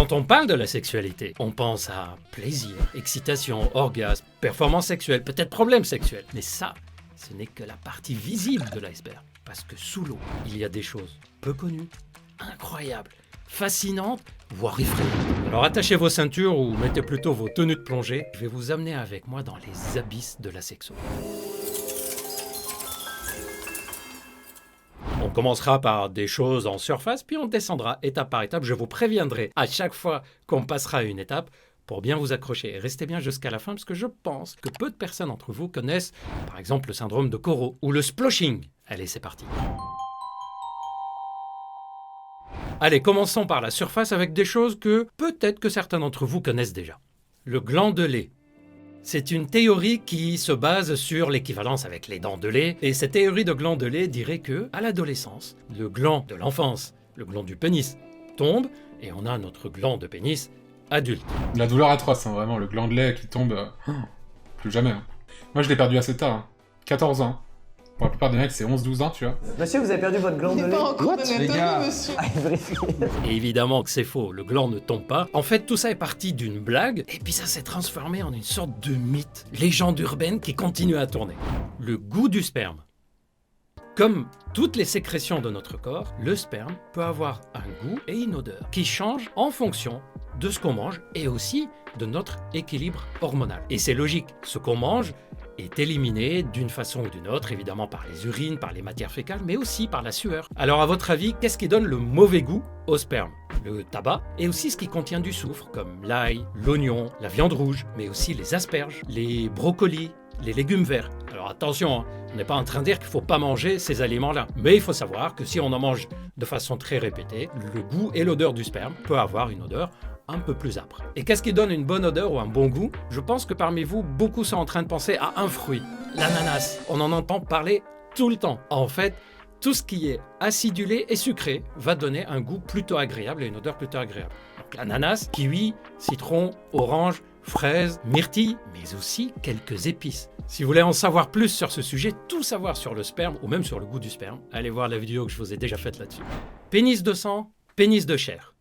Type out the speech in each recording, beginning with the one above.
Quand on parle de la sexualité, on pense à plaisir, excitation, orgasme, performance sexuelle, peut-être problème sexuel. Mais ça, ce n'est que la partie visible de l'iceberg. Parce que sous l'eau, il y a des choses peu connues, incroyables, fascinantes, voire effrayantes. Alors attachez vos ceintures ou mettez plutôt vos tenues de plongée. Je vais vous amener avec moi dans les abysses de la sexo. On commencera par des choses en surface, puis on descendra étape par étape. Je vous préviendrai à chaque fois qu'on passera une étape pour bien vous accrocher. Et restez bien jusqu'à la fin parce que je pense que peu de personnes d'entre vous connaissent, par exemple, le syndrome de Coro ou le sploshing. Allez, c'est parti. Allez, commençons par la surface avec des choses que peut-être que certains d'entre vous connaissent déjà. Le gland de lait. C'est une théorie qui se base sur l'équivalence avec les dents de lait. Et cette théorie de gland de lait dirait que, à l'adolescence, le gland de l'enfance, le gland du pénis, tombe et on a notre gland de pénis adulte. La douleur atroce, hein, vraiment, le gland de lait qui tombe, plus jamais. Hein. Moi, je l'ai perdu assez tard, hein. 14 ans. Pour la plupart des mecs, c'est 11-12 ans, tu vois. Monsieur, vous avez perdu votre gland de lait. pas encore de les gars l'anatomie, monsieur. Ah, vérifiez. Et évidemment que c'est faux, le gland ne tombe pas. En fait, tout ça est parti d'une blague, et puis ça s'est transformé en une sorte de mythe, légende urbaine qui continue à tourner. Le goût du sperme. Comme toutes les sécrétions de notre corps, le sperme peut avoir un goût et une odeur qui changent en fonction de ce qu'on mange et aussi de notre équilibre hormonal. Et c'est logique, ce qu'on mange est éliminé d'une façon ou d'une autre, évidemment par les urines, par les matières fécales, mais aussi par la sueur. Alors à votre avis, qu'est-ce qui donne le mauvais goût au sperme? Le tabac et aussi ce qui contient du soufre, comme l'ail, l'oignon, la viande rouge, mais aussi les asperges, les brocolis, les légumes verts. Alors attention, hein, on n'est pas en train de dire qu'il ne faut pas manger ces aliments-là. Mais il faut savoir que si on en mange de façon très répétée, le goût et l'odeur du sperme peut avoir une odeur un peu plus âpre. Et qu'est-ce qui donne une bonne odeur ou un bon goût? Je pense que parmi vous, beaucoup sont en train de penser à un fruit, l'ananas. On en entend parler tout le temps. En fait, tout ce qui est acidulé et sucré va donner un goût plutôt agréable et une odeur plutôt agréable. Donc l'ananas, kiwi, citron, orange, fraise, myrtille, mais aussi quelques épices. Si vous voulez en savoir plus sur ce sujet, tout savoir sur le sperme ou même sur le goût du sperme, allez voir la vidéo que je vous ai déjà faite là-dessus. Pénis de sang, pénis de chair.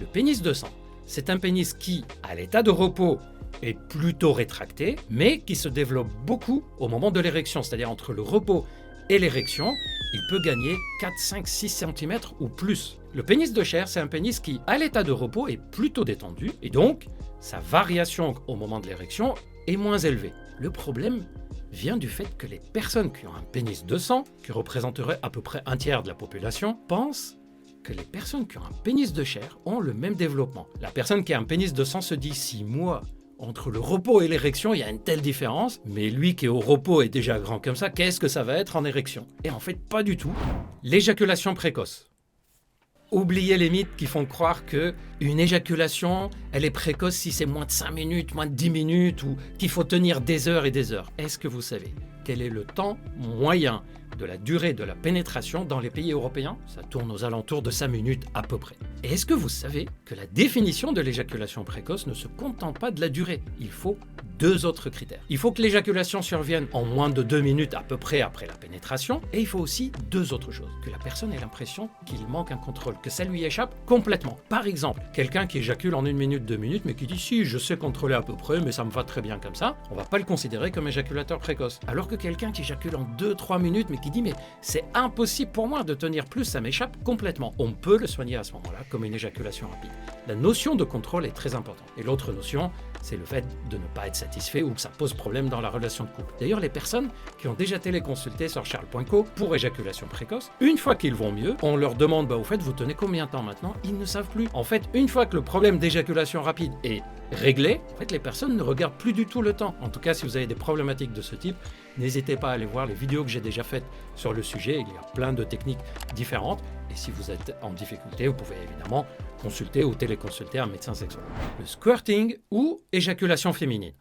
Le pénis de sang, c'est un pénis qui, à l'état de repos, est plutôt rétracté, mais qui se développe beaucoup au moment de l'érection, c'est-à-dire entre le repos et l'érection, il peut gagner 4, 5, 6 cm ou plus. Le pénis de chair, c'est un pénis qui, à l'état de repos, est plutôt détendu, et donc, sa variation au moment de l'érection est moins élevée. Le problème vient du fait que les personnes qui ont un pénis de sang, qui représenterait à peu près un tiers de la population, pensent que les personnes qui ont un pénis de chair ont le même développement. La personne qui a un pénis de sang se dit, si moi, entre le repos et l'érection, il y a une telle différence, mais lui qui est au repos est déjà grand comme ça, qu'est-ce que ça va être en érection? Et en fait, pas du tout. L'éjaculation précoce. Oubliez les mythes qui font croire qu'une éjaculation, elle est précoce si c'est moins de 5 minutes, moins de 10 minutes, ou qu'il faut tenir des heures et des heures. Est-ce que vous savez quel est le temps moyen de la durée de la pénétration dans les pays européens? Ça tourne aux alentours de 5 minutes à peu près. Et est-ce que vous savez que la définition de l'éjaculation précoce ne se contente pas de la durée? Il faut 2 autres critères. Il faut que l'éjaculation survienne en moins de 2 minutes à peu près après la pénétration, et il faut aussi 2 autres choses. Que la personne ait l'impression qu'il manque un contrôle, que ça lui échappe complètement. Par exemple, quelqu'un qui éjacule en 1 minute, 2 minutes, mais qui dit si, je sais contrôler à peu près, mais ça me va très bien comme ça, on va pas le considérer comme éjaculateur précoce. Alors que quelqu'un qui éjacule en 2-3 minutes, mais qui dit mais c'est impossible pour moi de tenir plus, ça m'échappe complètement. On peut le soigner à ce moment-là comme une éjaculation rapide. La notion de contrôle est très importante. Et l'autre notion, c'est le fait de ne pas être satisfait ou que ça pose problème dans la relation de couple. D'ailleurs, les personnes qui ont déjà téléconsulté sur Charles.co pour éjaculation précoce, une fois qu'ils vont mieux, on leur demande au fait, vous tenez combien de temps maintenant? Ils ne savent plus. En fait, une fois que le problème d'éjaculation rapide est réglé, en fait, les personnes ne regardent plus du tout le temps. En tout cas, si vous avez des problématiques de ce type, n'hésitez pas à aller voir les vidéos que j'ai déjà faites sur le sujet. Il y a plein de techniques différentes. Et si vous êtes en difficulté, vous pouvez évidemment consulter ou téléconsulter un médecin sexuel. Le squirting ou éjaculation féminine,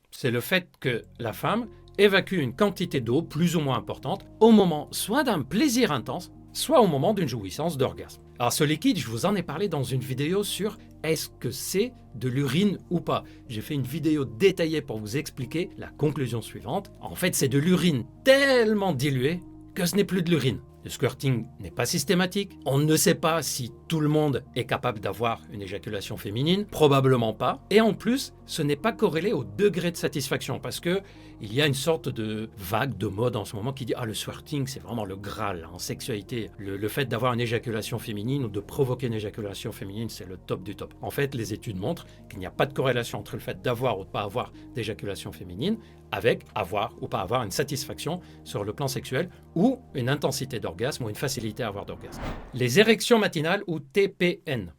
c'est le fait que la femme évacue une quantité d'eau plus ou moins importante au moment soit d'un plaisir intense, soit au moment d'une jouissance d'orgasme. Alors ce liquide, je vous en ai parlé dans une vidéo sur est-ce que c'est de l'urine ou pas. J'ai fait une vidéo détaillée pour vous expliquer la conclusion suivante. En fait, c'est de l'urine tellement diluée que ce n'est plus de l'urine. Le squirting n'est pas systématique. On ne sait pas si tout le monde est capable d'avoir une éjaculation féminine. Probablement pas. Et en plus, ce n'est pas corrélé au degré de satisfaction parce que il y a une sorte de vague de mode en ce moment qui dit « Ah, le squirting, c'est vraiment le Graal en sexualité. Le fait d'avoir une éjaculation féminine ou de provoquer une éjaculation féminine, c'est le top du top. » En fait, les études montrent qu'il n'y a pas de corrélation entre le fait d'avoir ou de ne pas avoir d'éjaculation féminine avec avoir ou pas avoir une satisfaction sur le plan sexuel ou une intensité d'orgasme ou une facilité à avoir d'orgasme. Les érections matinales ou TPN.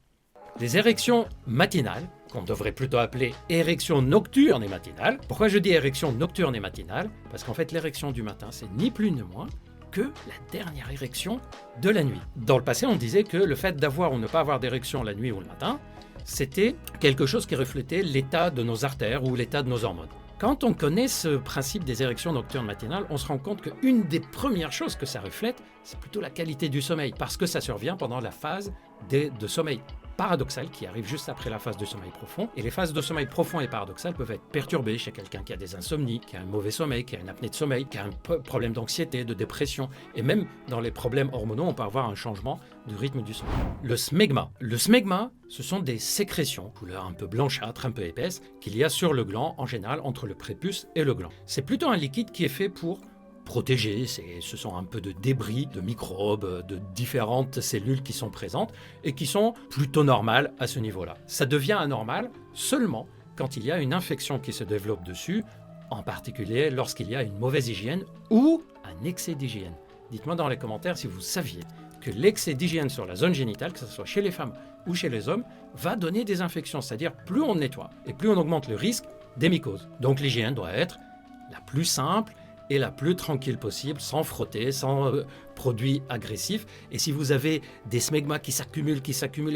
Les érections matinales, qu'on devrait plutôt appeler érection nocturne et matinale. Pourquoi je dis érection nocturne et matinale? Parce qu'en fait, l'érection du matin, c'est ni plus ni moins que la dernière érection de la nuit. Dans le passé, on disait que le fait d'avoir ou ne pas avoir d'érection la nuit ou le matin, c'était quelque chose qui reflétait l'état de nos artères ou l'état de nos hormones. Quand on connaît ce principe des érections nocturnes matinales, on se rend compte qu'une des premières choses que ça reflète, c'est plutôt la qualité du sommeil, parce que ça survient pendant la phase de sommeil paradoxal qui arrive juste après la phase de sommeil profond. Et les phases de sommeil profond et paradoxal peuvent être perturbées chez quelqu'un qui a des insomnies, qui a un mauvais sommeil, qui a une apnée de sommeil, qui a un problème d'anxiété, de dépression. Et même dans les problèmes hormonaux, on peut avoir un changement du rythme du sommeil. Le smegma. Le smegma, ce sont des sécrétions, couleur un peu blanchâtre, un peu épaisse, qu'il y a sur le gland, en général entre le prépuce et le gland. C'est plutôt un liquide qui est fait pour protéger, ce sont un peu de débris, de microbes, de différentes cellules qui sont présentes et qui sont plutôt normales à ce niveau-là. Ça devient anormal seulement quand il y a une infection qui se développe dessus, en particulier lorsqu'il y a une mauvaise hygiène ou un excès d'hygiène. Dites-moi dans les commentaires si vous saviez que l'excès d'hygiène sur la zone génitale, que ce soit chez les femmes ou chez les hommes, va donner des infections. C'est-à-dire plus on nettoie et plus on augmente le risque des mycoses. Donc l'hygiène doit être la plus simple et la plus tranquille possible, sans frotter, sans produits agressifs. Et si vous avez des smegmas qui s'accumulent,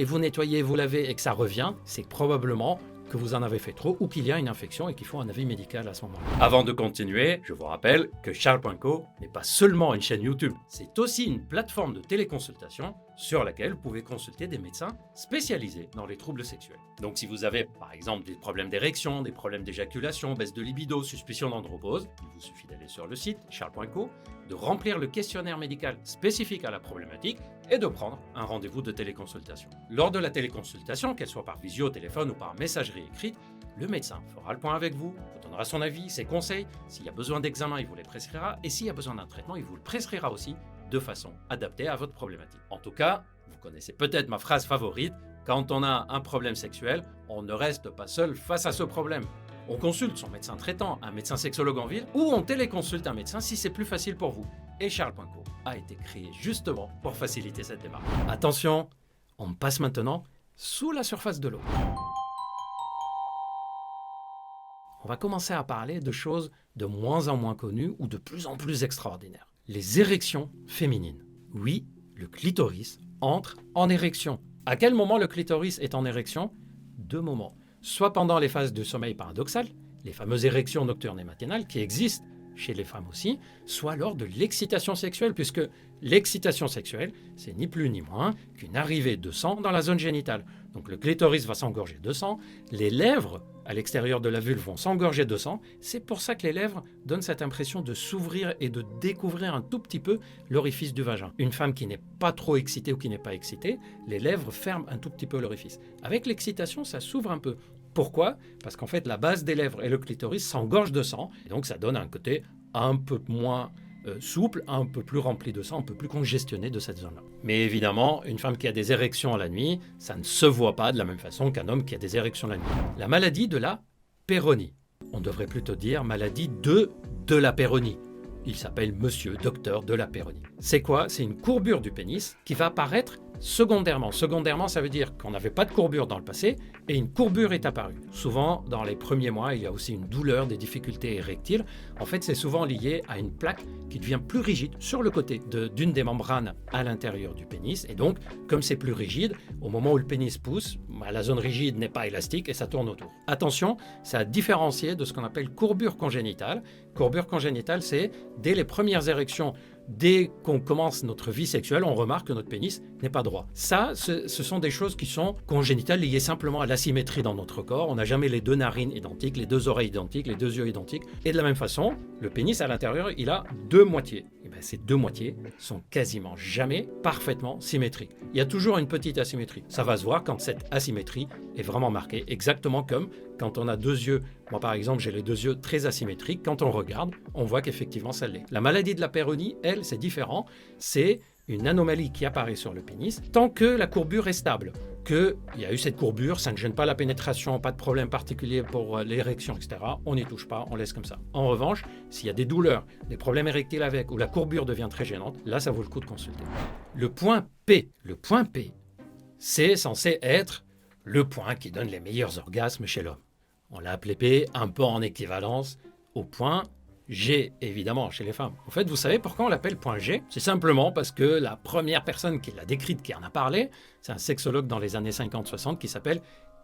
et vous nettoyez, vous lavez et que ça revient, c'est probablement que vous en avez fait trop ou qu'il y a une infection et qu'il faut un avis médical à ce moment-là. Avant de continuer, je vous rappelle que Charles.co n'est pas seulement une chaîne YouTube, c'est aussi une plateforme de téléconsultation sur laquelle vous pouvez consulter des médecins spécialisés dans les troubles sexuels. Donc si vous avez par exemple des problèmes d'érection, des problèmes d'éjaculation, baisse de libido, suspicion d'andropause, il vous suffit d'aller sur le site Charles.co, de remplir le questionnaire médical spécifique à la problématique et de prendre un rendez-vous de téléconsultation. Lors de la téléconsultation, qu'elle soit par visio, téléphone ou par messagerie écrite, le médecin fera le point avec vous, vous donnera son avis, ses conseils. S'il y a besoin d'examen, il vous les prescrira. Et s'il y a besoin d'un traitement, il vous le prescrira aussi de façon adaptée à votre problématique. En tout cas, vous connaissez peut-être ma phrase favorite, quand on a un problème sexuel, on ne reste pas seul face à ce problème. On consulte son médecin traitant, un médecin sexologue en ville, ou on téléconsulte un médecin si c'est plus facile pour vous. Et Charles.co a été créé justement pour faciliter cette démarche. Attention, on passe maintenant sous la surface de l'eau. On va commencer à parler de choses de moins en moins connues ou de plus en plus extraordinaires. Les érections féminines. Oui, le clitoris entre en érection. À quel moment le clitoris est en érection? Deux moments. Soit pendant les phases de sommeil paradoxal, les fameuses érections nocturnes et matinales qui existent chez les femmes aussi, soit lors de l'excitation sexuelle, puisque l'excitation sexuelle, c'est ni plus ni moins qu'une arrivée de sang dans la zone génitale. Donc le clitoris va s'engorger de sang, les lèvres à l'extérieur de la vulve vont s'engorger de sang. C'est pour ça que les lèvres donnent cette impression de s'ouvrir et de découvrir un tout petit peu l'orifice du vagin. Une femme qui n'est pas trop excitée ou qui n'est pas excitée, les lèvres ferment un tout petit peu l'orifice. Avec l'excitation, ça s'ouvre un peu. Pourquoi? Parce qu'en fait, la base des lèvres et le clitoris s'engorgent de sang, et donc ça donne un côté un peu moins souple, un peu plus rempli de sang, un peu plus congestionné de cette zone-là. Mais évidemment, une femme qui a des érections la nuit, ça ne se voit pas de la même façon qu'un homme qui a des érections la nuit. La maladie de la péronie. On devrait plutôt dire maladie de la péronie. Il s'appelle Monsieur Docteur de la péronie. C'est quoi? C'est une courbure du pénis qui va apparaître secondairement. Secondairement, ça veut dire qu'on n'avait pas de courbure dans le passé et une courbure est apparue. Souvent, dans les premiers mois, il y a aussi une douleur, des difficultés érectiles. En fait, c'est souvent lié à une plaque qui devient plus rigide sur le côté d'une des membranes à l'intérieur du pénis. Et donc, comme c'est plus rigide, au moment où le pénis pousse, la zone rigide n'est pas élastique et ça tourne autour. Attention, c'est à différencier de ce qu'on appelle courbure congénitale. Courbure congénitale, c'est dès les premières érections dès qu'on commence notre vie sexuelle, on remarque que notre pénis n'est pas droit. Ça, ce sont des choses qui sont congénitales, liées simplement à l'asymétrie dans notre corps. On n'a jamais les deux narines identiques, les deux oreilles identiques, les deux yeux identiques. Et de la même façon, le pénis à l'intérieur, il a deux moitiés. Et bien, ces deux moitiés sont quasiment jamais parfaitement symétriques. Il y a toujours une petite asymétrie. Ça va se voir quand cette asymétrie est vraiment marquée, exactement comme quand on a deux yeux. Moi, par exemple, j'ai les deux yeux très asymétriques. Quand on regarde, on voit qu'effectivement, ça l'est. La maladie de la Peyronie, elle, c'est différent. C'est une anomalie qui apparaît sur le pénis tant que la courbure est stable. Qu'il y a eu cette courbure, ça ne gêne pas la pénétration, pas de problème particulier pour l'érection, etc. On n'y touche pas, on laisse comme ça. En revanche, s'il y a des douleurs, des problèmes érectiles avec, ou la courbure devient très gênante, là, ça vaut le coup de consulter. Le point P, c'est censé être le point qui donne les meilleurs orgasmes chez l'homme. On l'a appelé P, un peu en équivalence au point G, évidemment, chez les femmes. En fait, vous savez pourquoi on l'appelle point G? C'est simplement parce que la première personne qui l'a décrite, qui en a parlé, c'est un sexologue dans les années 50-60 qui s'appelle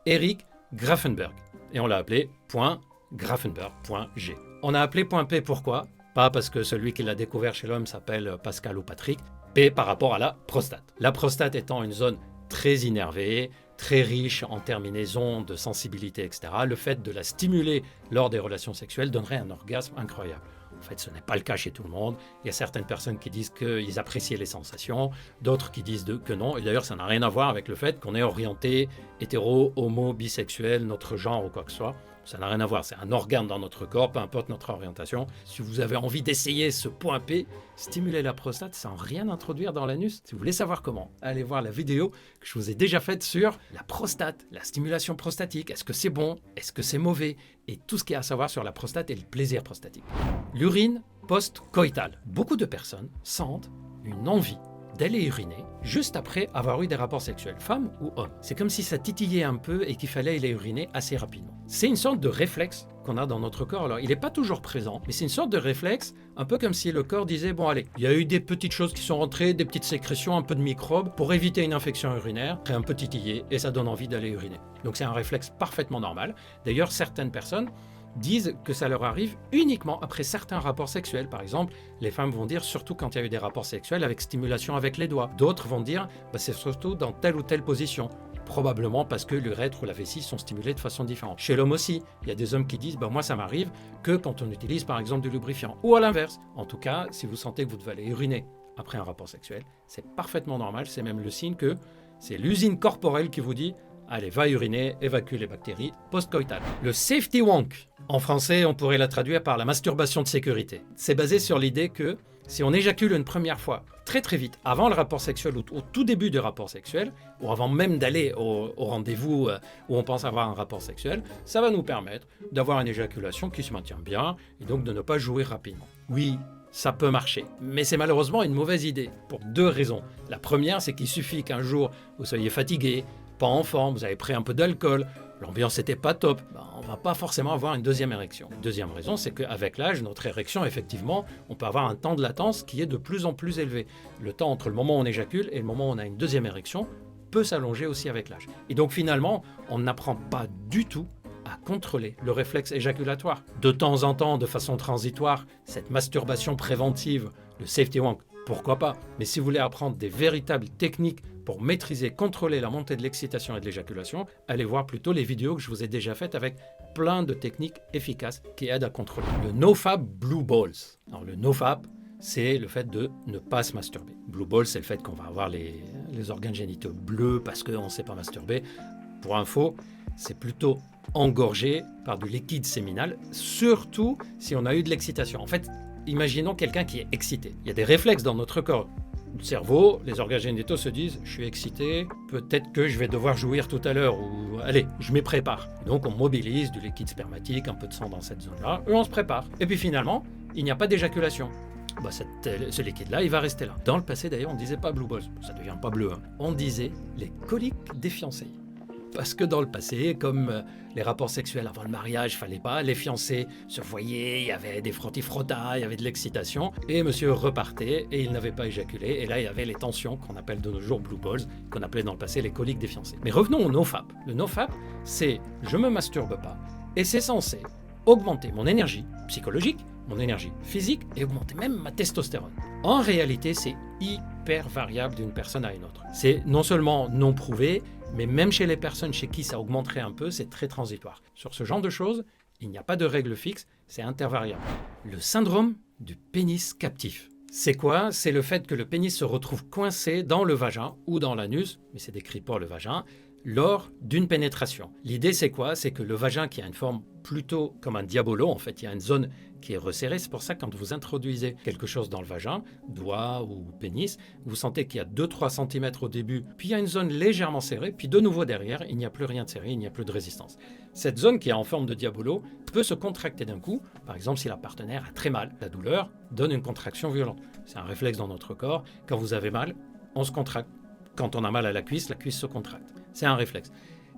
Eric Grafenberg. Et on l'a appelé point Grafenberg, point G. On a appelé point P, pourquoi? Pas parce que celui qui l'a découvert chez l'homme s'appelle Pascal ou Patrick. P par rapport à la prostate. La prostate étant une zone très innervée, très riche en terminaisons de sensibilité, etc. Le fait de la stimuler lors des relations sexuelles donnerait un orgasme incroyable. En fait, ce n'est pas le cas chez tout le monde. Il y a certaines personnes qui disent qu'ils appréciaient les sensations, d'autres qui disent que non. Et d'ailleurs, ça n'a rien à voir avec le fait qu'on est orienté hétéro, homo, bisexuel, notre genre ou quoi que ce soit. Ça n'a rien à voir, c'est un organe dans notre corps, peu importe notre orientation. Si vous avez envie d'essayer ce point P, stimuler la prostate sans rien introduire dans l'anus, si vous voulez savoir comment, allez voir la vidéo que je vous ai déjà faite sur la prostate, la stimulation prostatique. Est-ce que c'est bon? Est-ce que c'est mauvais? Et tout ce qu'il y a à savoir sur la prostate et le plaisir prostatique. L'urine post-coïtale. Beaucoup de personnes sentent une envie d'aller uriner juste après avoir eu des rapports sexuels, femmes ou hommes. C'est comme si ça titillait un peu et qu'il fallait aller uriner assez rapidement. C'est une sorte de réflexe qu'on a dans notre corps. Alors, il n'est pas toujours présent, mais c'est une sorte de réflexe, un peu comme si le corps disait, bon allez, il y a eu des petites choses qui sont rentrées, des petites sécrétions, un peu de microbes, pour éviter une infection urinaire, créer un peu titiller, et ça donne envie d'aller uriner. Donc c'est un réflexe parfaitement normal. D'ailleurs, certaines personnes disent que ça leur arrive uniquement après certains rapports sexuels. Par exemple, les femmes vont dire surtout quand il y a eu des rapports sexuels avec stimulation avec les doigts. D'autres vont dire c'est surtout dans telle ou telle position. Probablement parce que l'urètre ou la vessie sont stimulés de façon différente. Chez l'homme aussi, il y a des hommes qui disent moi ça m'arrive que quand on utilise par exemple du lubrifiant. Ou à l'inverse. En tout cas, si vous sentez que vous devez aller uriner après un rapport sexuel, c'est parfaitement normal. C'est même le signe que c'est l'usine corporelle qui vous dit allez, va uriner, évacue les bactéries post-coïtales. Le safety wank, en français, on pourrait la traduire par la masturbation de sécurité. C'est basé sur l'idée que si on éjacule une première fois, très très vite, avant le rapport sexuel ou au tout début du rapport sexuel, ou avant même d'aller au rendez-vous où on pense avoir un rapport sexuel, ça va nous permettre d'avoir une éjaculation qui se maintient bien et donc de ne pas jouir rapidement. Oui, ça peut marcher, mais c'est malheureusement une mauvaise idée, pour deux raisons. La première, c'est qu'il suffit qu'un jour vous soyez fatigué, pas en forme, vous avez pris un peu d'alcool, l'ambiance n'était pas top, on ne va pas forcément avoir une deuxième érection. Deuxième raison, c'est qu'avec l'âge, notre érection, effectivement, on peut avoir un temps de latence qui est de plus en plus élevé. Le temps entre le moment où on éjacule et le moment où on a une deuxième érection peut s'allonger aussi avec l'âge. Et donc finalement, on n'apprend pas du tout à contrôler le réflexe éjaculatoire. De temps en temps, de façon transitoire, cette masturbation préventive, le safety wank, pourquoi pas? Mais si vous voulez apprendre des véritables techniques pour maîtriser, contrôler la montée de l'excitation et de l'éjaculation, allez voir plutôt les vidéos que je vous ai déjà faites avec plein de techniques efficaces qui aident à contrôler. Le NoFap Blue Balls. Alors le NoFap, c'est le fait de ne pas se masturber. Blue Balls, c'est le fait qu'on va avoir les organes génitaux bleus parce qu'on ne sait pas masturber. Pour info, c'est plutôt engorgé par du liquide séminal, surtout si on a eu de l'excitation. En fait, imaginons quelqu'un qui est excité. Il y a des réflexes dans notre corps. Le cerveau, les organes génitaux se disent « je suis excité, peut-être que je vais devoir jouir tout à l'heure » ou « allez, je m'y prépare ». Donc on mobilise du liquide spermatique, un peu de sang dans cette zone-là, et on se prépare. Et puis finalement, il n'y a pas d'éjaculation. Ce liquide-là, il va rester là. Dans le passé d'ailleurs, on ne disait pas blue balls, ça ne devient pas bleu. On disait les coliques des fiancés. Parce que dans le passé, comme les rapports sexuels avant le mariage, fallait pas, les fiancés se voyaient, il y avait des frottis-frottas, il y avait de l'excitation, et monsieur repartait, et il n'avait pas éjaculé, et là il y avait les tensions qu'on appelle de nos jours blue balls, qu'on appelait dans le passé les coliques des fiancés. Mais revenons au NoFap. Le NoFap, c'est je me masturbe pas, et c'est censé augmenter mon énergie psychologique, mon énergie physique et augmenter même ma testostérone. En réalité, c'est hyper variable d'une personne à une autre. C'est non seulement non prouvé, mais même chez les personnes chez qui ça augmenterait un peu, c'est très transitoire. Sur ce genre de choses, il n'y a pas de règle fixe, c'est intervariable. Le syndrome du pénis captif. C'est quoi? C'est le fait que le pénis se retrouve coincé dans le vagin ou dans l'anus, mais c'est décrit pour le vagin, lors d'une pénétration. L'idée, c'est quoi? C'est que le vagin, qui a une forme plutôt comme un diabolo, en fait, il y a une zone qui est resserrée. C'est pour ça que quand vous introduisez quelque chose dans le vagin, doigt ou pénis, vous sentez qu'il y a 2-3 cm au début, puis il y a une zone légèrement serrée, puis de nouveau derrière, il n'y a plus rien de serré, il n'y a plus de résistance. Cette zone qui est en forme de diabolo peut se contracter d'un coup, par exemple si la partenaire a très mal. La douleur donne une contraction violente. C'est un réflexe dans notre corps. Quand vous avez mal, on se contracte. Quand on a mal à la cuisse se contracte. C'est un réflexe.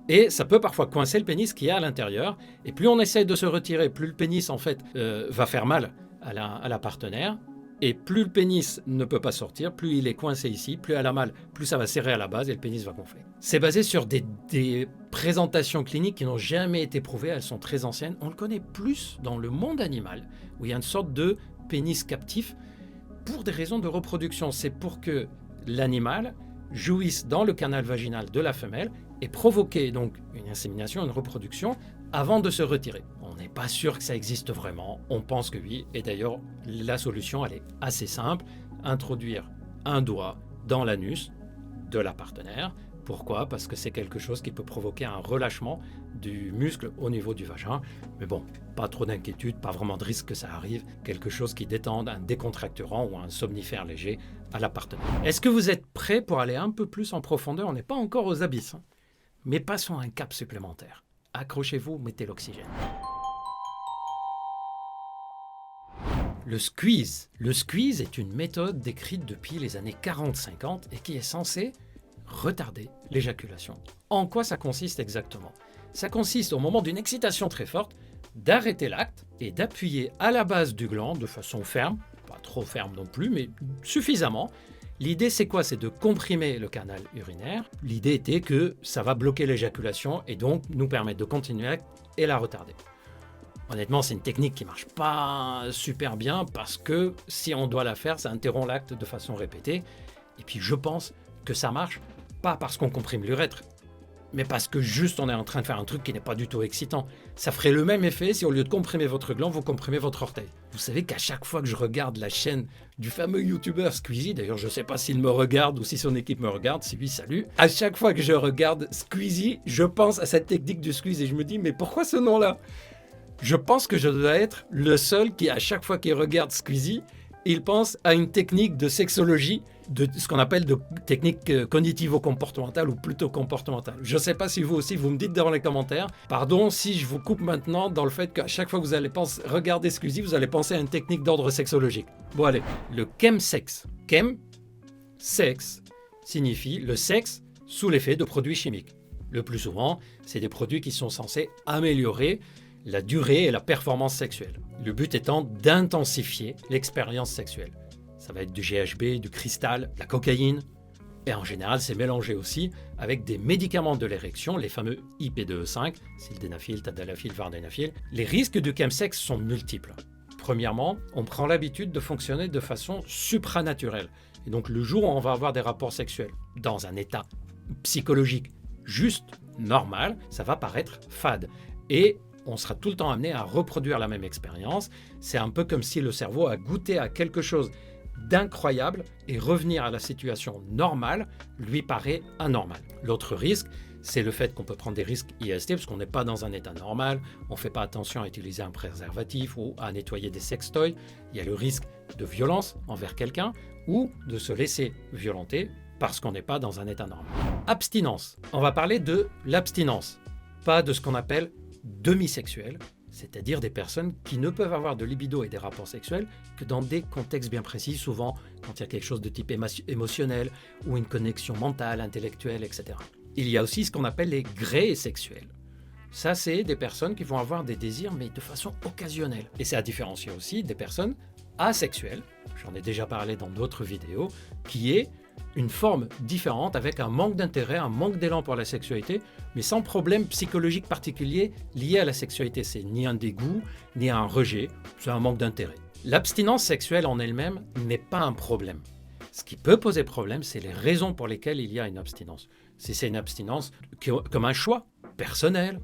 Et ça peut parfois coincer le pénis qui est à l'intérieur. Et plus on essaie de se retirer, plus le pénis en fait va faire mal à la partenaire. Et plus le pénis ne peut pas sortir, plus il est coincé ici, plus elle a mal, plus ça va serrer à la base et le pénis va gonfler. C'est basé sur des présentations cliniques qui n'ont jamais été prouvées, elles sont très anciennes. On le connaît plus dans le monde animal, où il y a une sorte de pénis captif pour des raisons de reproduction. C'est pour que l'animal jouissent dans le canal vaginal de la femelle et provoquer donc une insémination, une reproduction avant de se retirer. On n'est pas sûr que ça existe vraiment, on pense que oui, et d'ailleurs la solution elle est assez simple, introduire un doigt dans l'anus de la partenaire. Pourquoi? Parce que c'est quelque chose qui peut provoquer un relâchement du muscle au niveau du vagin. Mais bon, pas trop d'inquiétude, pas vraiment de risque que ça arrive. Quelque chose qui détende, un décontracturant ou un somnifère léger à la partenaire. Est-ce que vous êtes prêts pour aller un peu plus en profondeur? On n'est pas encore aux abysses, hein. Mais passons à un cap supplémentaire. Accrochez-vous, mettez l'oxygène. Le squeeze. Le squeeze est une méthode décrite depuis les années 40-50 et qui est censée retarder l'éjaculation. En quoi ça consiste exactement? Ça consiste, au moment d'une excitation très forte, d'arrêter l'acte et d'appuyer à la base du gland de façon ferme, pas trop ferme non plus, mais suffisamment. L'idée, c'est quoi? C'est de comprimer le canal urinaire. L'idée était que ça va bloquer l'éjaculation et donc nous permettre de continuer l'acte et la retarder. Honnêtement, c'est une technique qui ne marche pas super bien parce que si on doit la faire, ça interrompt l'acte de façon répétée. Et puis je pense que ça marche pas parce qu'on comprime l'urètre, mais parce que juste on est en train de faire un truc qui n'est pas du tout excitant. Ça ferait le même effet si au lieu de comprimer votre gland, vous comprimez votre orteil. Vous savez qu'à chaque fois que je regarde la chaîne du fameux youtubeur Squeezie, d'ailleurs je ne sais pas s'il me regarde ou si son équipe me regarde, si oui, salut. À chaque fois que je regarde Squeezie, je pense à cette technique du squeeze et je me dis mais pourquoi ce nom-là? Je pense que je dois être le seul qui à chaque fois qu'il regarde Squeezie, il pense à une technique de sexologie, de ce qu'on appelle de technique cognitivo-comportementale ou plutôt comportementale. Je ne sais pas si vous aussi, vous me dites dans les commentaires. Pardon si je vous coupe maintenant dans le fait qu'à chaque fois que vous allez regarder Squeezie, vous allez penser à une technique d'ordre sexologique. Bon allez, le chemsex. Chem, sexe, signifie le sexe sous l'effet de produits chimiques. Le plus souvent, c'est des produits qui sont censés améliorer la durée et la performance sexuelle. Le but étant d'intensifier l'expérience sexuelle. Ça va être du GHB, du cristal, de la cocaïne. Et en général, c'est mélangé aussi avec des médicaments de l'érection, les fameux IP2E5, sildenafil, tadalafil, vardenafil. Les risques du chemsex sont multiples. Premièrement, on prend l'habitude de fonctionner de façon supranaturelle. Et donc le jour où on va avoir des rapports sexuels dans un état psychologique juste normal, ça va paraître fade. Et on sera tout le temps amené à reproduire la même expérience. C'est un peu comme si le cerveau a goûté à quelque chose d'incroyable et revenir à la situation normale lui paraît anormal. L'autre risque, c'est le fait qu'on peut prendre des risques IST parce qu'on n'est pas dans un état normal, on ne fait pas attention à utiliser un préservatif ou à nettoyer des sextoys. Il y a le risque de violence envers quelqu'un ou de se laisser violenter parce qu'on n'est pas dans un état normal. Abstinence. On va parler de l'abstinence, pas de ce qu'on appelle demisexuels, c'est-à-dire des personnes qui ne peuvent avoir de libido et des rapports sexuels que dans des contextes bien précis, souvent quand il y a quelque chose de type émotionnel ou une connexion mentale, intellectuelle, etc. Il y a aussi ce qu'on appelle les grés sexuels. Ça, c'est des personnes qui vont avoir des désirs, mais de façon occasionnelle. Et c'est à différencier aussi des personnes asexuelles, j'en ai déjà parlé dans d'autres vidéos, qui est une forme différente avec un manque d'intérêt, un manque d'élan pour la sexualité, mais sans problème psychologique particulier lié à la sexualité. C'est ni un dégoût, ni un rejet, c'est un manque d'intérêt. L'abstinence sexuelle en elle-même n'est pas un problème. Ce qui peut poser problème, c'est les raisons pour lesquelles il y a une abstinence. Si c'est une abstinence comme un choix personnel,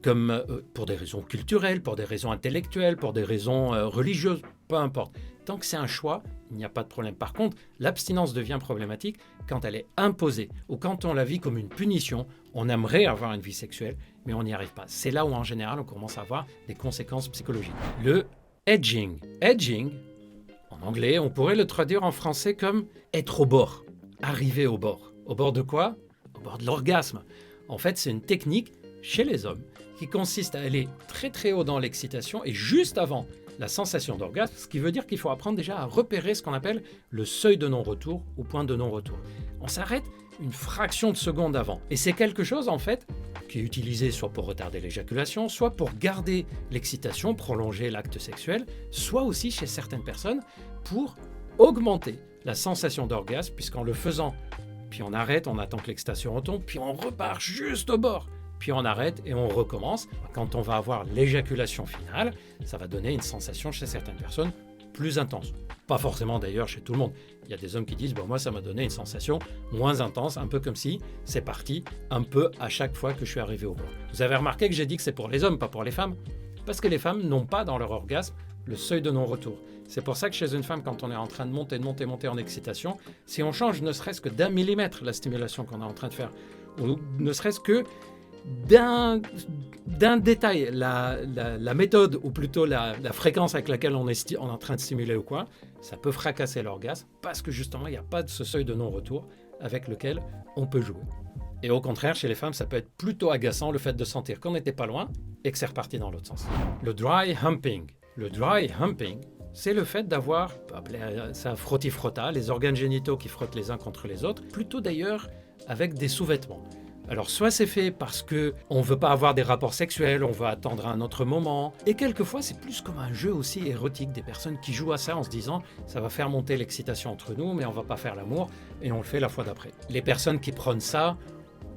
comme pour des raisons culturelles, pour des raisons intellectuelles, pour des raisons religieuses, peu importe. Tant que c'est un choix, il n'y a pas de problème. Par contre, l'abstinence devient problématique quand elle est imposée ou quand on la vit comme une punition. On aimerait avoir une vie sexuelle, mais on n'y arrive pas. C'est là où, en général, on commence à avoir des conséquences psychologiques. Le edging. Edging, en anglais, on pourrait le traduire en français comme être au bord, arriver au bord. Au bord de quoi? Au bord de l'orgasme. En fait, c'est une technique chez les hommes qui consiste à aller très très haut dans l'excitation et juste avant la sensation d'orgasme, ce qui veut dire qu'il faut apprendre déjà à repérer ce qu'on appelle le seuil de non-retour ou point de non-retour. On s'arrête une fraction de seconde avant. Et c'est quelque chose en fait qui est utilisé soit pour retarder l'éjaculation, soit pour garder l'excitation, prolonger l'acte sexuel, soit aussi chez certaines personnes pour augmenter la sensation d'orgasme, puisqu'en le faisant, puis on arrête, on attend que l'excitation retombe, puis on repart juste au bord. Puis on arrête et on recommence. Quand on va avoir l'éjaculation finale, ça va donner une sensation chez certaines personnes plus intense. Pas forcément d'ailleurs chez tout le monde. Il y a des hommes qui disent « moi ça m'a donné une sensation moins intense », un peu comme si c'est parti un peu à chaque fois que je suis arrivé au bord. Vous avez remarqué que j'ai dit que c'est pour les hommes, pas pour les femmes? Parce que les femmes n'ont pas dans leur orgasme le seuil de non-retour. C'est pour ça que chez une femme, quand on est en train de monter en excitation, si on change ne serait-ce que d'1 millimètre la stimulation qu'on est en train de faire, ou ne serait-ce que d'un détail, la méthode, ou plutôt la fréquence avec laquelle on est en train de stimuler ou quoi, ça peut fracasser l'orgasme parce que justement, il n'y a pas de ce seuil de non-retour avec lequel on peut jouer. Et au contraire, chez les femmes, ça peut être plutôt agaçant le fait de sentir qu'on n'était pas loin et que c'est reparti dans l'autre sens. Le dry humping. Le dry humping, c'est le fait d'avoir, ça frotti-frotta, les organes génitaux qui frottent les uns contre les autres, plutôt d'ailleurs avec des sous-vêtements. Alors soit c'est fait parce qu'on ne veut pas avoir des rapports sexuels, on veut attendre un autre moment. Et quelquefois c'est plus comme un jeu aussi érotique, des personnes qui jouent à ça en se disant ça va faire monter l'excitation entre nous mais on ne va pas faire l'amour et on le fait la fois d'après. Les personnes qui prônent ça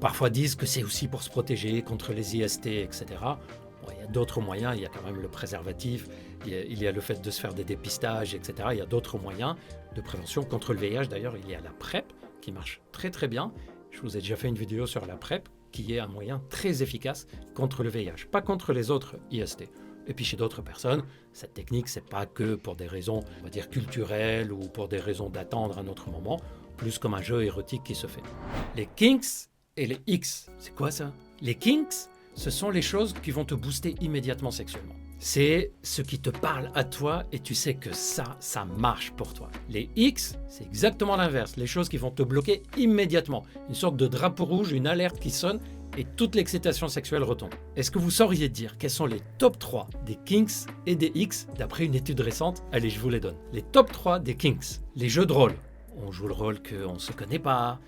parfois disent que c'est aussi pour se protéger contre les IST, etc. Bon, il y a d'autres moyens, il y a quand même le préservatif, il y a le fait de se faire des dépistages, etc. Il y a d'autres moyens de prévention contre le VIH. D'ailleurs, il y a la PrEP qui marche très très bien. Je vous ai déjà fait une vidéo sur la PrEP, qui est un moyen très efficace contre le VIH, pas contre les autres IST. Et puis chez d'autres personnes, cette technique, c'est pas que pour des raisons, on va dire, culturelles ou pour des raisons d'attendre un autre moment, plus comme un jeu érotique qui se fait. Les kinks et les X, c'est quoi ça? Les kinks, ce sont les choses qui vont te booster immédiatement sexuellement. C'est ce qui te parle à toi et tu sais que ça marche pour toi. Les X, c'est exactement l'inverse, les choses qui vont te bloquer immédiatement. Une sorte de drapeau rouge, une alerte qui sonne et toute l'excitation sexuelle retombe. Est-ce que vous sauriez dire quels sont les top 3 des kinks et des X d'après une étude récente? Allez, je vous les donne. Les top 3 des kinks, les jeux de rôle. On joue le rôle qu'on ne se connaît pas,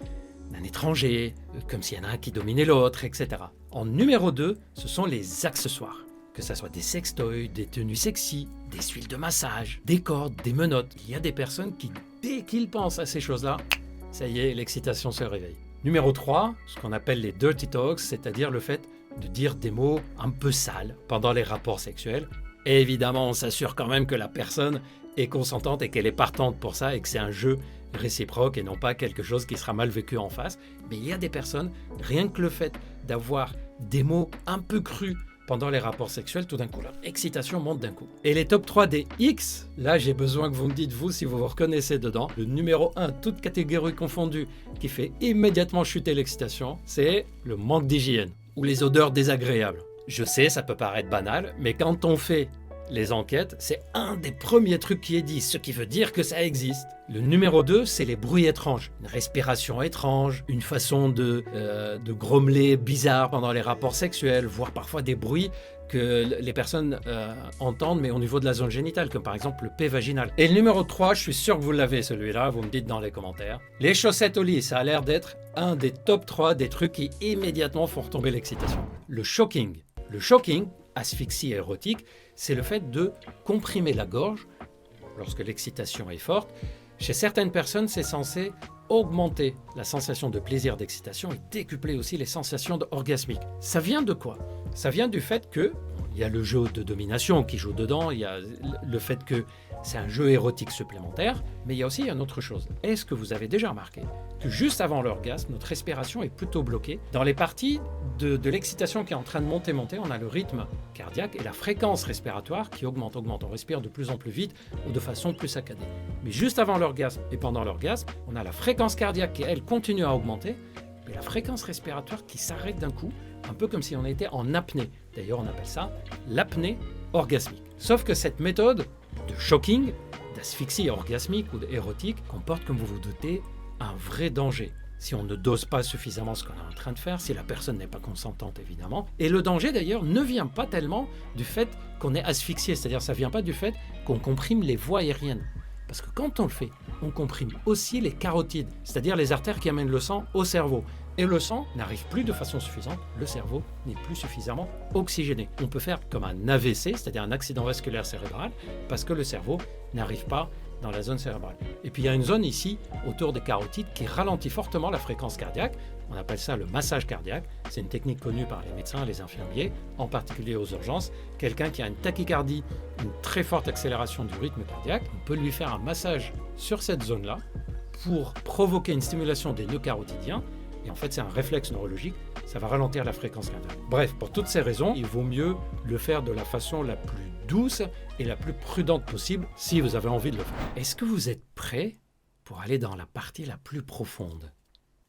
d'un étranger, comme s'il y en a un qui dominait l'autre, etc. En numéro 2, ce sont les accessoires. Que ce soit des sextoys, des tenues sexy, des huiles de massage, des cordes, des menottes. Il y a des personnes qui, dès qu'ils pensent à ces choses-là, ça y est, l'excitation se réveille. Numéro 3, ce qu'on appelle les dirty talks, c'est-à-dire le fait de dire des mots un peu sales pendant les rapports sexuels. Et évidemment, on s'assure quand même que la personne est consentante et qu'elle est partante pour ça et que c'est un jeu réciproque et non pas quelque chose qui sera mal vécu en face. Mais il y a des personnes, rien que le fait d'avoir des mots un peu crus pendant les rapports sexuels, tout d'un coup, leur excitation monte d'un coup. Et les top 3 des X, là j'ai besoin que vous me dites vous si vous vous reconnaissez dedans. Le numéro 1, toute catégorie confondue, qui fait immédiatement chuter l'excitation, c'est le manque d'hygiène ou les odeurs désagréables. Je sais, ça peut paraître banal, mais quand on fait les enquêtes, c'est un des premiers trucs qui est dit, ce qui veut dire que ça existe. Le numéro 2, c'est les bruits étranges. Une respiration étrange, une façon de grommeler bizarre pendant les rapports sexuels, voire parfois des bruits que les personnes entendent, mais au niveau de la zone génitale, comme par exemple le P vaginal. Et le numéro 3, je suis sûr que vous l'avez celui-là, vous me dites dans les commentaires. Les chaussettes au lit, ça a l'air d'être un des top 3 des trucs qui immédiatement font retomber l'excitation. Le choking. Le choking, asphyxie érotique, c'est le fait de comprimer la gorge lorsque l'excitation est forte. Chez certaines personnes, c'est censé augmenter la sensation de plaisir d'excitation et décupler aussi les sensations orgasmiques. Ça vient de quoi? Ça vient du fait que il y a le jeu de domination qui joue dedans, il y a le fait que c'est un jeu érotique supplémentaire, mais il y a aussi une autre chose. Est-ce que vous avez déjà remarqué que juste avant l'orgasme, notre respiration est plutôt bloquée? Dans les parties de l'excitation qui est en train de monter, on a le rythme cardiaque et la fréquence respiratoire qui augmente. On respire de plus en plus vite ou de façon plus saccadée. Mais juste avant l'orgasme et pendant l'orgasme, on a la fréquence cardiaque qui, elle, continue à augmenter, et la fréquence respiratoire qui s'arrête d'un coup, un peu comme si on était en apnée. D'ailleurs, on appelle ça l'apnée orgasmique. Sauf que cette méthode de shocking, d'asphyxie orgasmique ou érotique, comporte, comme vous vous doutez, un vrai danger. Si on ne dose pas suffisamment ce qu'on est en train de faire, si la personne n'est pas consentante évidemment. Et le danger d'ailleurs ne vient pas tellement du fait qu'on est asphyxié, c'est-à-dire ça ne vient pas du fait qu'on comprime les voies aériennes. Parce que quand on le fait, on comprime aussi les carotides, c'est-à-dire les artères qui amènent le sang au cerveau. Et le sang n'arrive plus de façon suffisante, le cerveau n'est plus suffisamment oxygéné. On peut faire comme un AVC, c'est-à-dire un accident vasculaire cérébral, parce que le cerveau n'arrive pas dans la zone cérébrale. Et puis il y a une zone ici, autour des carotides, qui ralentit fortement la fréquence cardiaque. On appelle ça le massage cardiaque. C'est une technique connue par les médecins et les infirmiers, en particulier aux urgences. Quelqu'un qui a une tachycardie, une très forte accélération du rythme cardiaque, on peut lui faire un massage sur cette zone-là pour provoquer une stimulation des nœuds carotidiens. Et en fait, c'est un réflexe neurologique, ça va ralentir la fréquence cardiaque. Bref, pour toutes ces raisons, il vaut mieux le faire de la façon la plus douce et la plus prudente possible si vous avez envie de le faire. Est-ce que vous êtes prêts pour aller dans la partie la plus profonde,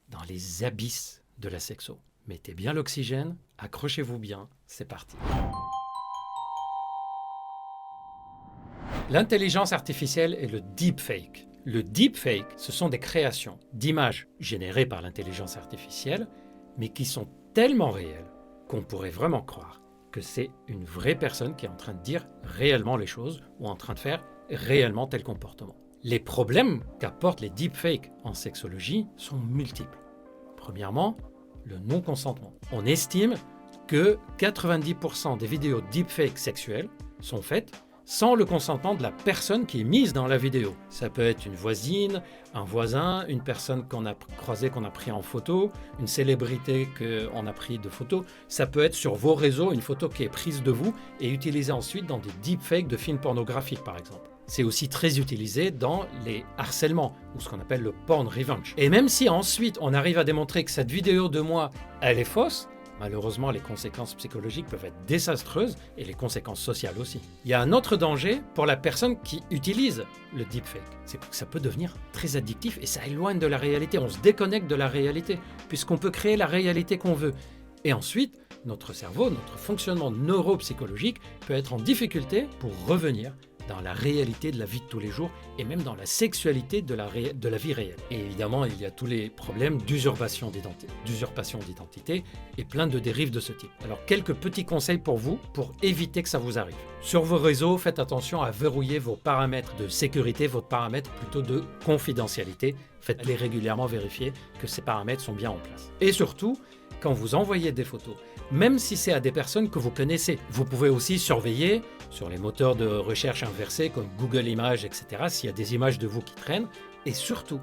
dans les abysses de la sexo? Mettez bien l'oxygène, accrochez-vous bien, c'est parti. L'intelligence artificielle et le deepfake. Le deepfake, ce sont des créations d'images générées par l'intelligence artificielle, mais qui sont tellement réelles qu'on pourrait vraiment croire que c'est une vraie personne qui est en train de dire réellement les choses ou en train de faire réellement tel comportement. Les problèmes qu'apportent les deepfakes en sexologie sont multiples. Premièrement, le non-consentement. On estime que 90% des vidéos deepfake sexuelles sont faites sans le consentement de la personne qui est mise dans la vidéo. Ça peut être une voisine, un voisin, une personne qu'on a croisée, qu'on a pris en photo, une célébrité qu'on a pris de photo. Ça peut être sur vos réseaux une photo qui est prise de vous et utilisée ensuite dans des deepfakes de films pornographiques par exemple. C'est aussi très utilisé dans les harcèlements, ou ce qu'on appelle le porn revenge. Et même si ensuite on arrive à démontrer que cette vidéo de moi, elle est fausse, malheureusement, les conséquences psychologiques peuvent être désastreuses et les conséquences sociales aussi. Il y a un autre danger pour la personne qui utilise le deepfake. C'est que ça peut devenir très addictif et ça éloigne de la réalité. On se déconnecte de la réalité puisqu'on peut créer la réalité qu'on veut. Et ensuite, notre cerveau, notre fonctionnement neuropsychologique peut être en difficulté pour revenir dans la réalité de la vie de tous les jours et même dans la sexualité de la vie réelle. Et évidemment, il y a tous les problèmes d'usurpation d'identité et plein de dérives de ce type. Alors, quelques petits conseils pour vous pour éviter que ça vous arrive. Sur vos réseaux, faites attention à verrouiller vos paramètres de sécurité, vos paramètres plutôt de confidentialité. Faites-les régulièrement vérifier que ces paramètres sont bien en place. Et surtout, quand vous envoyez des photos, même si c'est à des personnes que vous connaissez, vous pouvez aussi surveiller sur les moteurs de recherche inversés comme Google Images, etc., s'il y a des images de vous qui traînent. Et surtout,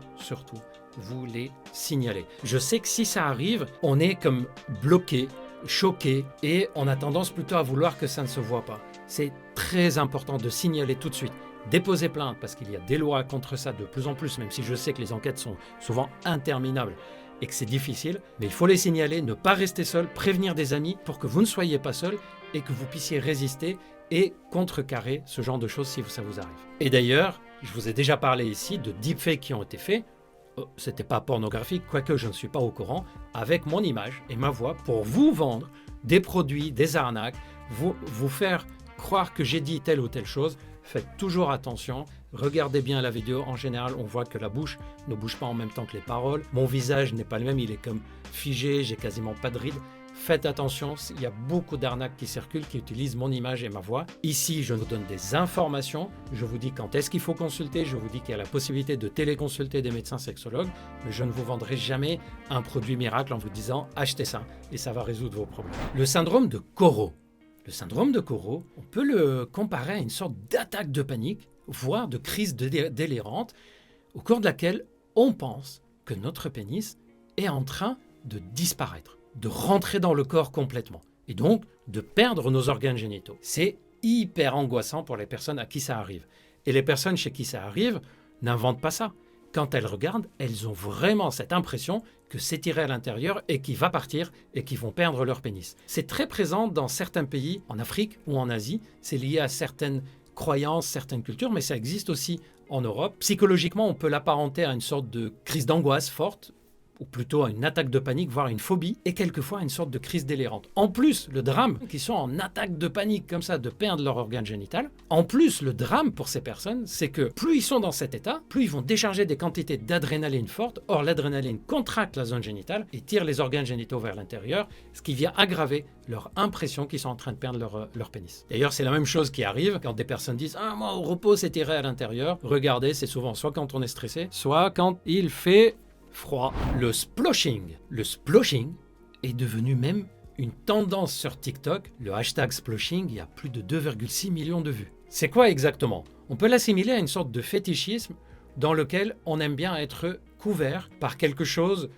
vous les signalez. Je sais que si ça arrive, on est comme bloqué, choqué, et on a tendance plutôt à vouloir que ça ne se voit pas. C'est très important de signaler tout de suite. Déposer plainte, parce qu'il y a des lois contre ça de plus en plus, même si je sais que les enquêtes sont souvent interminables et que c'est difficile, mais il faut les signaler, ne pas rester seul, prévenir des amis pour que vous ne soyez pas seul et que vous puissiez résister et contrecarrer ce genre de choses si ça vous arrive. Et d'ailleurs, je vous ai déjà parlé ici de deepfakes qui ont été faits, c'était pas pornographique, quoique je ne suis pas au courant, avec mon image et ma voix pour vous vendre des produits, des arnaques, vous faire croire que j'ai dit telle ou telle chose. Faites toujours attention, regardez bien la vidéo, en général on voit que la bouche ne bouge pas en même temps que les paroles, mon visage n'est pas le même, il est comme figé, j'ai quasiment pas de rides. Faites attention, il y a beaucoup d'arnaques qui circulent, qui utilisent mon image et ma voix. Ici, je vous donne des informations, je vous dis quand est-ce qu'il faut consulter, je vous dis qu'il y a la possibilité de téléconsulter des médecins sexologues, mais je ne vous vendrai jamais un produit miracle en vous disant « achetez ça » et ça va résoudre vos problèmes. Le syndrome de Coro. Le syndrome de Coro, on peut le comparer à une sorte d'attaque de panique, voire de crise délirante, au cours de laquelle on pense que notre pénis est en train de disparaître, de rentrer dans le corps complètement, et donc de perdre nos organes génitaux. C'est hyper angoissant pour les personnes à qui ça arrive. Et les personnes chez qui ça arrive n'inventent pas ça. Quand elles regardent, elles ont vraiment cette impression que c'est tiré à l'intérieur et qu'il va partir et qu'ils vont perdre leur pénis. C'est très présent dans certains pays, en Afrique ou en Asie. C'est lié à certaines croyances, certaines cultures, mais ça existe aussi en Europe. Psychologiquement, on peut l'apparenter à une sorte de crise d'angoisse forte, ou plutôt à une attaque de panique, voire une phobie, et quelquefois à une sorte de crise délirante. En plus, le drame, qui sont en attaque de panique comme ça, de perdre leur organe génital, en plus, le drame pour ces personnes, c'est que plus ils sont dans cet état, plus ils vont décharger des quantités d'adrénaline fortes. Or, l'adrénaline contracte la zone génitale et tire les organes génitaux vers l'intérieur, ce qui vient aggraver leur impression qu'ils sont en train de perdre leur pénis. D'ailleurs, c'est la même chose qui arrive quand des personnes disent « Ah, moi, au repos, c'est tiré à l'intérieur ». Regardez, c'est souvent soit quand on est stressé, soit quand il fait froid. Le sploshing. Le sploshing est devenu même une tendance sur TikTok. Le hashtag sploshing, il y a plus de 2,6 millions de vues. C'est quoi exactement? On peut l'assimiler à une sorte de fétichisme dans lequel on aime bien être couvert par quelque chose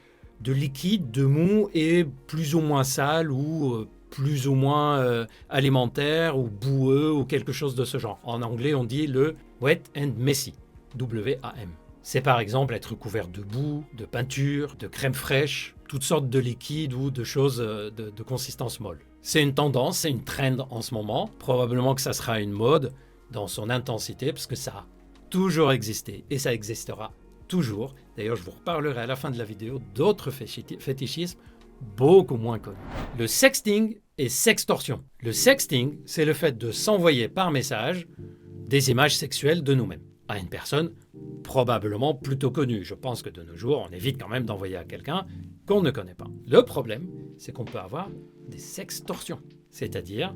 de liquide, de mou et plus ou moins sale ou plus ou moins alimentaire ou boueux ou quelque chose de ce genre. En anglais, on dit le wet and messy. W-A-M. C'est par exemple être couvert de boue, de peinture, de crème fraîche, toutes sortes de liquides ou de choses de consistance molle. C'est une tendance, c'est une trend en ce moment. Probablement que ça sera une mode dans son intensité parce que ça a toujours existé et ça existera toujours. D'ailleurs, je vous reparlerai à la fin de la vidéo d'autres fétichismes beaucoup moins connus. Le sexting et sextorsion. Le sexting, c'est le fait de s'envoyer par message des images sexuelles de nous-mêmes à une personne probablement plutôt connue. Je pense que de nos jours, on évite quand même d'envoyer à quelqu'un qu'on ne connaît pas. Le problème, c'est qu'on peut avoir des sextorsions, c'est-à-dire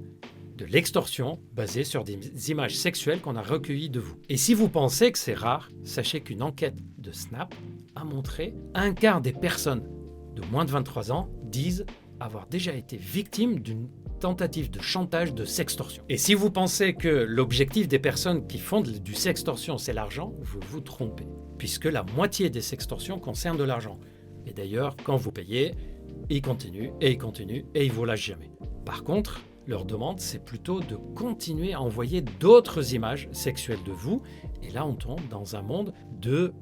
de l'extorsion basée sur des images sexuelles qu'on a recueillies de vous. Et si vous pensez que c'est rare, sachez qu'une enquête de Snap a montré un quart des personnes de moins de 23 ans disent avoir déjà été victimes d'une tentative de chantage de sextorsion. Et si vous pensez que l'objectif des personnes qui font du sextorsion, c'est l'argent, vous vous trompez, puisque la moitié des sextorsions concernent de l'argent. Et d'ailleurs, quand vous payez, ils continuent et ils continuent et ils vous lâchent jamais. Par contre, leur demande, c'est plutôt de continuer à envoyer d'autres images sexuelles de vous. Et là, on tombe dans un monde de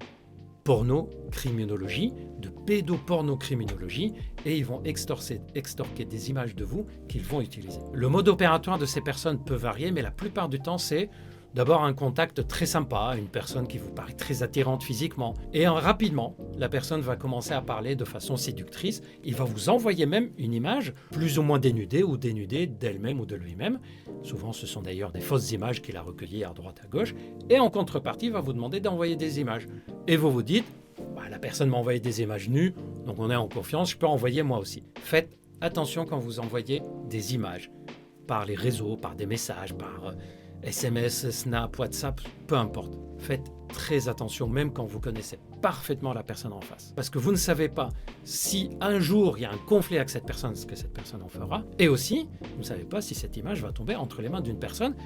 pornocriminologie, de pédopornocriminologie, et ils vont extorquer des images de vous qu'ils vont utiliser. Le mode opératoire de ces personnes peut varier, mais la plupart du temps, c'est d'abord un contact très sympa, une personne qui vous paraît très attirante physiquement, et rapidement, la personne va commencer à parler de façon séductrice. Il va vous envoyer même une image plus ou moins dénudée ou dénudée d'elle-même ou de lui-même. Souvent, ce sont d'ailleurs des fausses images qu'il a recueillies à droite à gauche, et en contrepartie, il va vous demander d'envoyer des images. Et vous vous dites, la personne m'a envoyé des images nues, donc on est en confiance, je peux envoyer moi aussi. Faites attention quand vous envoyez des images par les réseaux, par des messages, par SMS, Snap, WhatsApp, peu importe. Faites très attention, même quand vous connaissez parfaitement la personne en face. Parce que vous ne savez pas si un jour il y a un conflit avec cette personne, ce que cette personne en fera. Et aussi, vous ne savez pas si cette image va tomber entre les mains d'une personne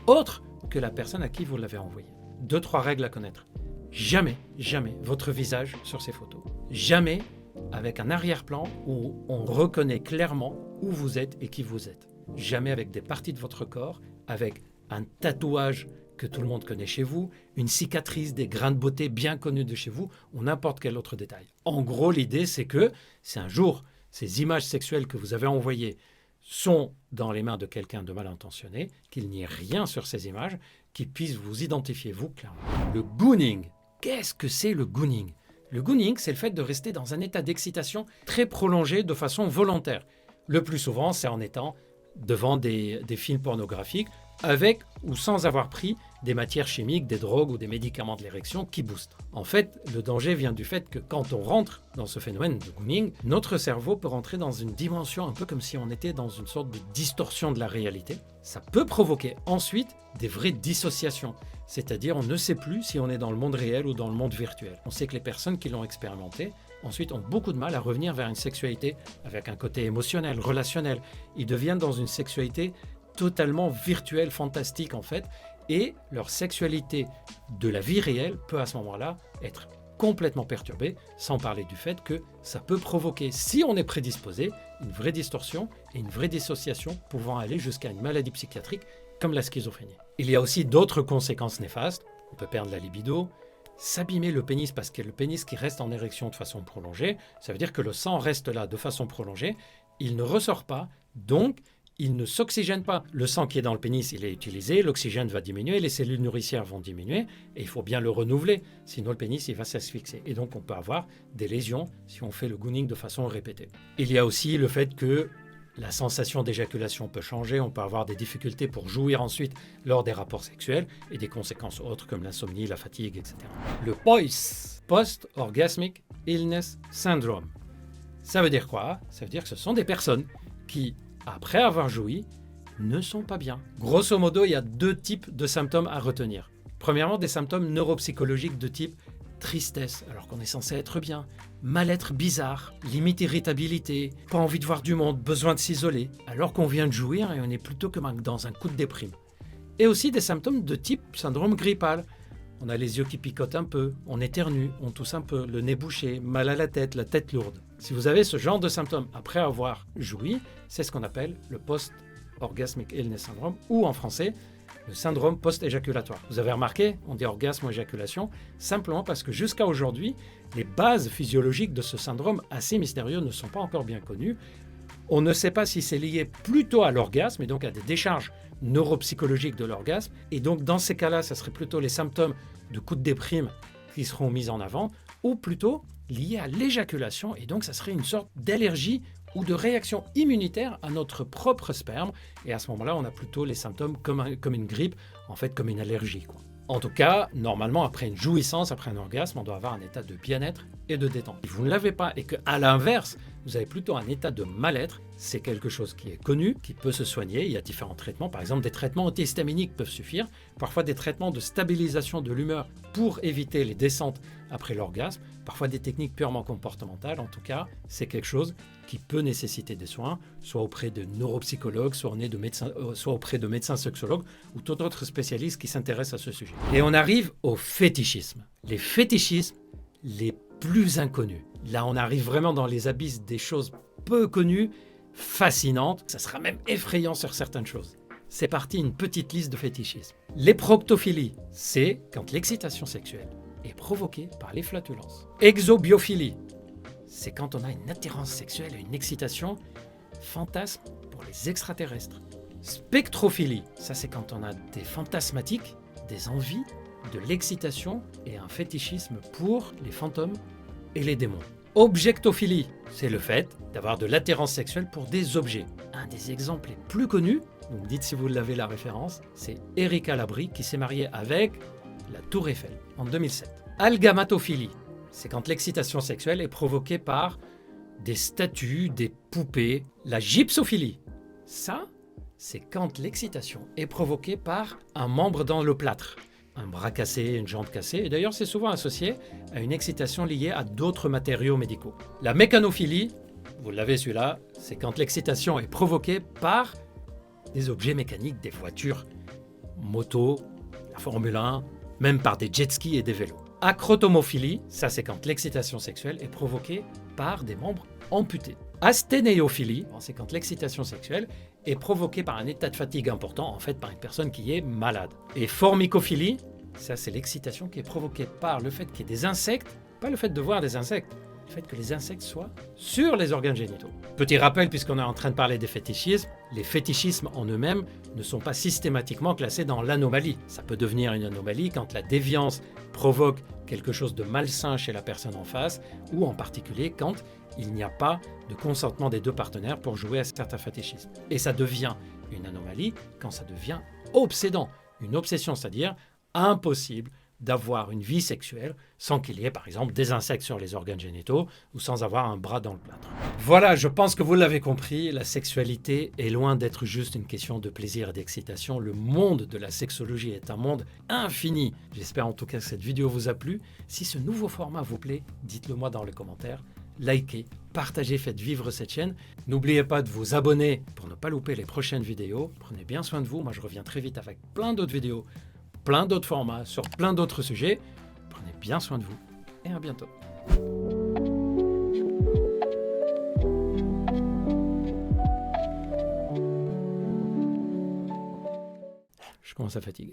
autre que la personne à qui vous l'avez envoyée. 2-3 règles à connaître. Jamais, jamais votre visage sur ces photos. Jamais avec un arrière-plan où on reconnaît clairement où vous êtes et qui vous êtes. Jamais avec des parties de votre corps, avec un tatouage que tout le monde connaît chez vous, une cicatrice, des grains de beauté bien connus de chez vous, ou n'importe quel autre détail. En gros, l'idée, c'est que si un jour, ces images sexuelles que vous avez envoyées sont dans les mains de quelqu'un de mal intentionné, qu'il n'y ait rien sur ces images qui puisse vous identifier, vous, clairement. Le gooning. Qu'est-ce que c'est le gooning? Le gooning, c'est le fait de rester dans un état d'excitation très prolongé de façon volontaire. Le plus souvent, c'est en étant devant des films pornographiques, avec ou sans avoir pris des matières chimiques, des drogues ou des médicaments de l'érection qui boostent. En fait, le danger vient du fait que quand on rentre dans ce phénomène de gooning, notre cerveau peut rentrer dans une dimension un peu comme si on était dans une sorte de distorsion de la réalité. Ça peut provoquer ensuite des vraies dissociations, c'est-à-dire on ne sait plus si on est dans le monde réel ou dans le monde virtuel. On sait que les personnes qui l'ont expérimenté ensuite ont beaucoup de mal à revenir vers une sexualité avec un côté émotionnel, relationnel. Ils deviennent dans une sexualité totalement virtuelle, fantastique en fait, et leur sexualité de la vie réelle peut à ce moment-là être complètement perturbée, sans parler du fait que ça peut provoquer, si on est prédisposé, une vraie distorsion et une vraie dissociation pouvant aller jusqu'à une maladie psychiatrique comme la schizophrénie. Il y a aussi d'autres conséquences néfastes, on peut perdre la libido. S'abîmer le pénis parce que le pénis qui reste en érection de façon prolongée, ça veut dire que le sang reste là de façon prolongée, il ne ressort pas, donc il ne s'oxygène pas. Le sang qui est dans le pénis, il est utilisé, l'oxygène va diminuer, les cellules nourricières vont diminuer, et il faut bien le renouveler, sinon le pénis il va s'asphyxier. Et donc on peut avoir des lésions si on fait le gooning de façon répétée. Il y a aussi le fait que la sensation d'éjaculation peut changer, on peut avoir des difficultés pour jouir ensuite lors des rapports sexuels et des conséquences autres comme l'insomnie, la fatigue, etc. Le POIS, Post-Orgasmic Illness Syndrome. Ça veut dire quoi? Ça veut dire que ce sont des personnes qui, après avoir joui, ne sont pas bien. Grosso modo, il y a 2 types de symptômes à retenir. Premièrement, des symptômes neuropsychologiques de type tristesse, alors qu'on est censé être bien, mal-être bizarre, limite irritabilité, pas envie de voir du monde, besoin de s'isoler, alors qu'on vient de jouir et on est plutôt comme dans un coup de déprime. Et aussi des symptômes de type syndrome grippal. On a les yeux qui picotent un peu, on éternue, on tousse un peu, le nez bouché, mal à la tête lourde. Si vous avez ce genre de symptômes après avoir joui, c'est ce qu'on appelle le Post-Orgasmic Illness Syndrome, ou en français, le syndrome post-éjaculatoire. Vous avez remarqué, on dit orgasme ou éjaculation, simplement parce que jusqu'à aujourd'hui, les bases physiologiques de ce syndrome assez mystérieux ne sont pas encore bien connues. On ne sait pas si c'est lié plutôt à l'orgasme et donc à des décharges neuropsychologiques de l'orgasme. Et donc dans ces cas-là, ça serait plutôt les symptômes de coup de déprime qui seront mis en avant, ou plutôt liés à l'éjaculation. Et donc ça serait une sorte d'allergie ou de réaction immunitaire à notre propre sperme. Et à ce moment-là, on a plutôt les symptômes comme une grippe, en fait comme une allergie, quoi. En tout cas, normalement, après une jouissance, après un orgasme, on doit avoir un état de bien-être et de détente. Si vous ne l'avez pas et qu'à l'inverse, vous avez plutôt un état de mal-être, c'est quelque chose qui est connu, qui peut se soigner. Il y a différents traitements. Par exemple, des traitements antihistaminiques peuvent suffire. Parfois, des traitements de stabilisation de l'humeur pour éviter les descentes après l'orgasme. Parfois, des techniques purement comportementales. En tout cas, c'est quelque chose qui peut nécessiter des soins, soit auprès de neuropsychologues, soit auprès de médecins sexologues ou tout autre spécialiste qui s'intéresse à ce sujet. Et on arrive au fétichisme. Les fétichismes les plus inconnus. Là, on arrive vraiment dans les abysses des choses peu connues, fascinantes. Ça sera même effrayant sur certaines choses. C'est parti, une petite liste de fétichismes. Les proctophilies, c'est quand l'excitation sexuelle est provoquée par les flatulences. Exobiophilie, c'est quand on a une attirance sexuelle et une excitation, fantasme pour les extraterrestres. Spectrophilie, ça c'est quand on a des fantasmatiques, des envies, de l'excitation et un fétichisme pour les fantômes et les démons. Objectophilie, c'est le fait d'avoir de l'attirance sexuelle pour des objets. Un des exemples les plus connus, vous me dites si vous l'avez la référence, c'est Erika Labrie qui s'est mariée avec la Tour Eiffel en 2007. Algamatophilie, c'est quand l'excitation sexuelle est provoquée par des statues, des poupées. La gypsophilie, ça, c'est quand l'excitation est provoquée par un membre dans le plâtre. Un bras cassé, une jambe cassée, et d'ailleurs c'est souvent associé à une excitation liée à d'autres matériaux médicaux. La mécanophilie, vous l'avez celui-là, c'est quand l'excitation est provoquée par des objets mécaniques, des voitures, motos, la Formule 1, même par des jet skis et des vélos. Acrotomophilie, ça c'est quand l'excitation sexuelle est provoquée par des membres amputés. Asténéophilie, c'est quand l'excitation sexuelle est provoquée par un état de fatigue important, en fait par une personne qui est malade. Et formicophilie, ça c'est l'excitation qui est provoquée par le fait qu'il y ait des insectes, pas le fait de voir des insectes, le fait que les insectes soient sur les organes génitaux. Petit rappel, puisqu'on est en train de parler des fétichismes, les fétichismes en eux-mêmes ne sont pas systématiquement classés dans l'anomalie. Ça peut devenir une anomalie quand la déviance provoque quelque chose de malsain chez la personne en face, ou en particulier quand il n'y a pas de consentement des 2 partenaires pour jouer à certains fétichismes. Et ça devient une anomalie quand ça devient obsédant. Une obsession, c'est-à-dire impossible d'avoir une vie sexuelle sans qu'il y ait par exemple des insectes sur les organes génitaux ou sans avoir un bras dans le plâtre. Voilà, je pense que vous l'avez compris, la sexualité est loin d'être juste une question de plaisir et d'excitation. Le monde de la sexologie est un monde infini. J'espère en tout cas que cette vidéo vous a plu. Si ce nouveau format vous plaît, dites-le moi dans les commentaires. Likez, partagez, faites vivre cette chaîne. N'oubliez pas de vous abonner pour ne pas louper les prochaines vidéos. Prenez bien soin de vous. Moi, je reviens très vite avec plein d'autres vidéos, plein d'autres formats, sur plein d'autres sujets. Prenez bien soin de vous et à bientôt. Je commence à fatiguer.